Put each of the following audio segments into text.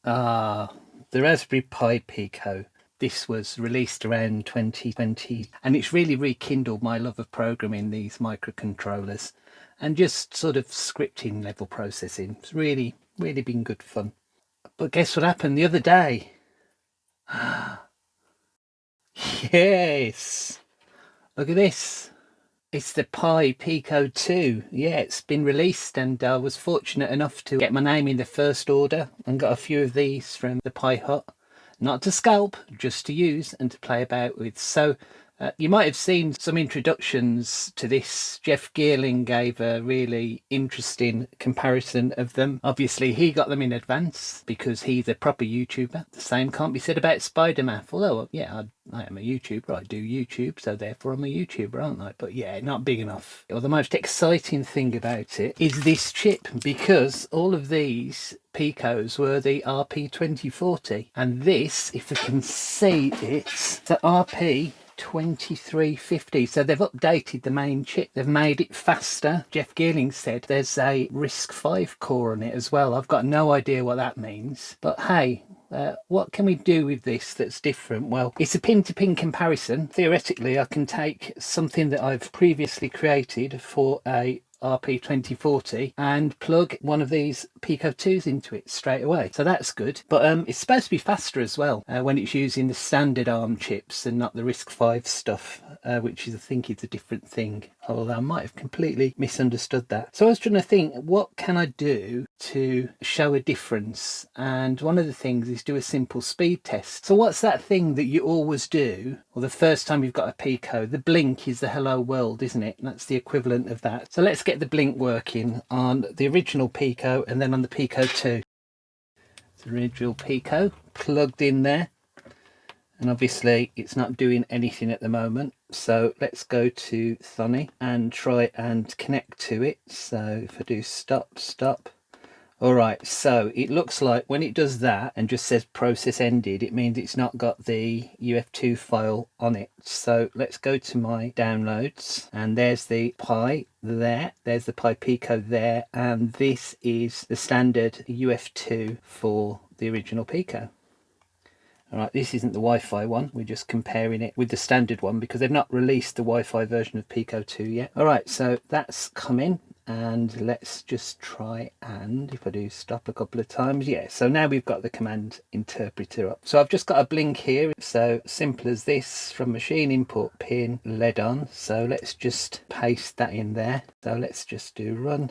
The Raspberry Pi Pico. This was released around 2020 and it's really rekindled my love of programming these microcontrollers and just sort of scripting level processing. It's really been good fun. But guess what happened the other day? Yes, look at this. It's the Pi Pico 2. Yeah, it's been released and I was fortunate enough to get my name in the first order and got a few of these from the Pi Hut. Not to scalp, just to use and to play about with. So you might have seen some introductions to this. Jeff Geerling gave a really interesting comparison of them. Obviously, he got them in advance because he's a proper YouTuber. The same can't be said about SpiderMaf. Although, yeah, I am a YouTuber. I do YouTube, so therefore I'm a YouTuber, aren't I? But yeah, not big enough. Well, the most exciting thing about it is this chip, because all of these Picos were the RP2040. And this, if we can see, it's the RP2350. So they've updated the main chip. They've made it faster. Jeff Geerling said there's a RISC-V core on it as well. I've got no idea what that means. But hey, what can we do with this that's different? Well, it's a pin-to-pin comparison. Theoretically, I can take something that I've previously created for a RP2040 and plug one of these Pico 2s into it straight away. So that's good. But it's supposed to be faster as well when it's using the standard ARM chips and not the RISC-V stuff, which is, I think, is a different thing. Although I might have completely misunderstood that. So I was trying to think, what can I do to show a difference? And one of the things is do a simple speed test. So what's that thing that you always do, or the first time you've got a Pico? The blink is the hello world, isn't it? That's the equivalent of that. So let's get the blink working on the original Pico and then on the Pico 2. The original Pico plugged in there. And obviously it's not doing anything at the moment. So let's go to Thonny and try and connect to it. So if I do stop. All right, so it looks like when it does that and just says process ended, it means it's not got the UF2 file on it. So let's go to my downloads and there's the Pi there. There's the Pi Pico there. And this is the standard UF2 for the original Pico. All right, this isn't the Wi-Fi one. We're just comparing it with the standard one because they've not released the Wi-Fi version of Pico 2 yet. All right, so that's coming. And let's just try, and if I do stop a couple of times, yeah, so now we've got the command interpreter up. So I've just got a blink here, so simple as this, from machine input pin LED on. So let's just paste that in there. So let's just do run.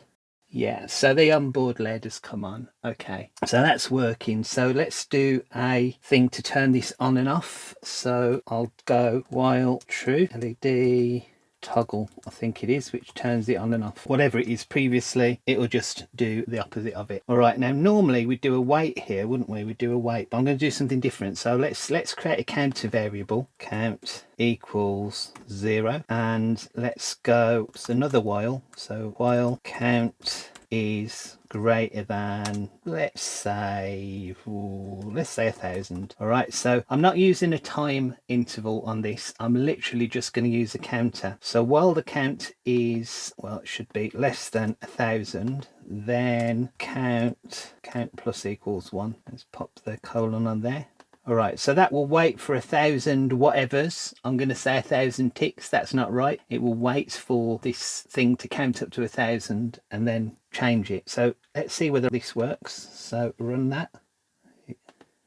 Yeah, so the onboard LED has come on. Okay, so that's working. So let's do a thing to turn this on and off. So I'll go while true LED toggle, I think it is, which turns it on and off. Whatever it is previously, it will just do the opposite of it. All right, now normally we'd do a wait here, wouldn't we? We'd do a wait, but I'm going to do something different. So let's create a counter variable, count equals 0, and let's go, it's another while. So while count is greater than, let's say 1,000. All right, so I'm not using a time interval on this. I'm literally just going to use a counter. So while the count is, well, it should be less than 1,000, then count plus equals 1. Let's pop the colon on there. All right, so that will wait for 1,000 whatevers. I'm going to say 1,000 ticks. That's not right. It will wait for this thing to count up to 1,000 and then change it. So let's see whether this works. So run that.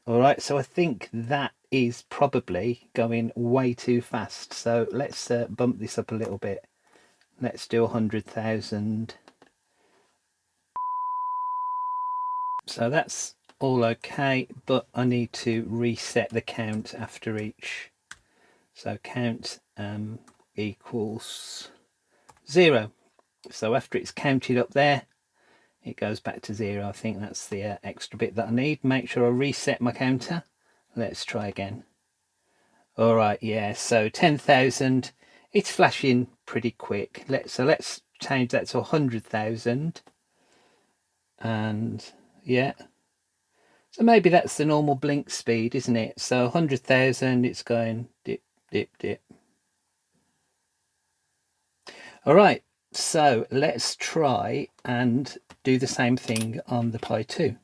All right, so I think that is probably going way too fast. So let's bump this up a little bit. Let's do 100,000. So that's all okay, but I need to reset the count after each. So count equals 0. So after it's counted up there, it goes back to 0. I think that's the extra bit that I need. Make sure I reset my counter. Let's try again. All right, yeah, so 10,000. It's flashing pretty quick. Let's change that to 100,000. And yeah. So maybe that's the normal blink speed, isn't it? So 100,000, it's going dip, dip, dip. All right, so let's try and do the same thing on the Pi 2.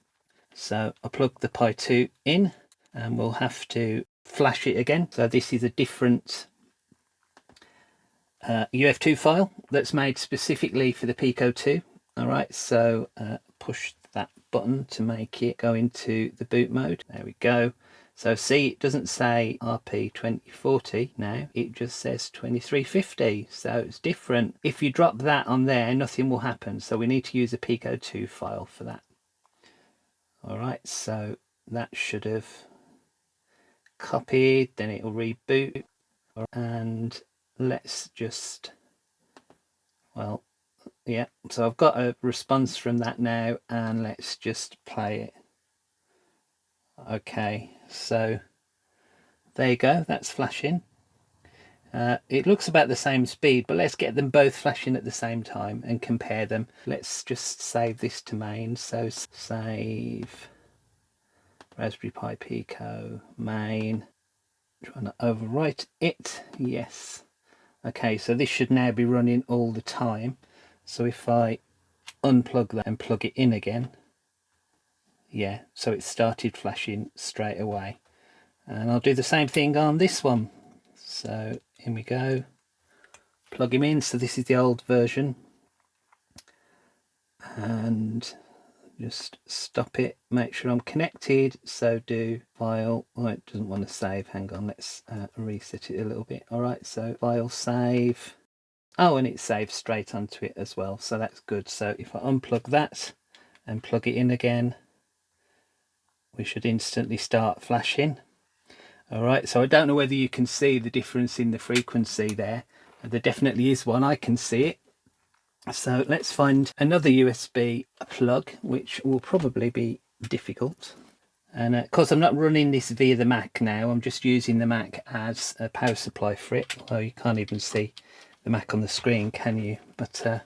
So I plug the Pi 2 in and we'll have to flash it again. So this is a different UF2 file that's made specifically for the Pico 2. All right, so push that button to make it go into the boot mode. There we go. So see, it doesn't say RP 2040 now, it just says 2350. So it's different. If you drop that on there, nothing will happen. So we need to use a Pico 2 file for that. All right, so that should have copied, then it will reboot. And let's just, well, yeah, so I've got a response from that now, and let's just play it. Okay, so there you go, that's flashing. It looks about the same speed, but let's get them both flashing at the same time and compare them. Let's just save this to main. So save Raspberry Pi Pico main. Trying to overwrite it. Yes. Okay, so this should now be running all the time. So if I unplug that and plug it in again, yeah, so it started flashing straight away. And I'll do the same thing on this one. So in we go, plug him in. So this is the old version, and just stop it, make sure I'm connected. So do file, oh, it doesn't want to save, hang on, let's reset it a little bit. All right, so file, save. Oh, and it saves straight onto it as well, so that's good. So if I unplug that and plug it in again, we should instantly start flashing. All right, so I don't know whether you can see the difference in the frequency there. There definitely is one, I can see it. So let's find another USB plug, which will probably be difficult. And of course I'm not running this via the Mac now, I'm just using the Mac as a power supply for it. Although you can't even see the Mac on the screen, can you? But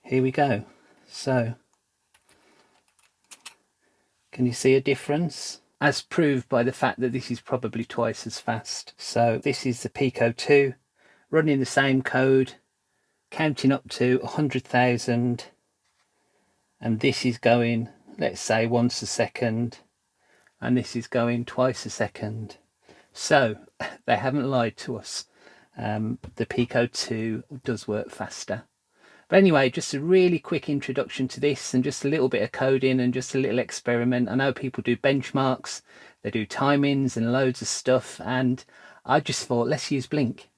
here we go. So can you see a difference? As proved by the fact that this is probably twice as fast. So this is the Pico 2 running the same code, counting up to 100,000, and this is going, let's say, once a second, and this is going twice a second. So they haven't lied to us. The Pico 2 does work faster. But anyway, just a really quick introduction to this, and just a little bit of coding and just a little experiment. I know people do benchmarks, they do timings and loads of stuff, and I just thought, let's use Blink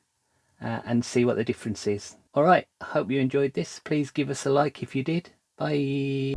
and see what the difference is. All right, I hope you enjoyed this. Please give us a like if you did. Bye.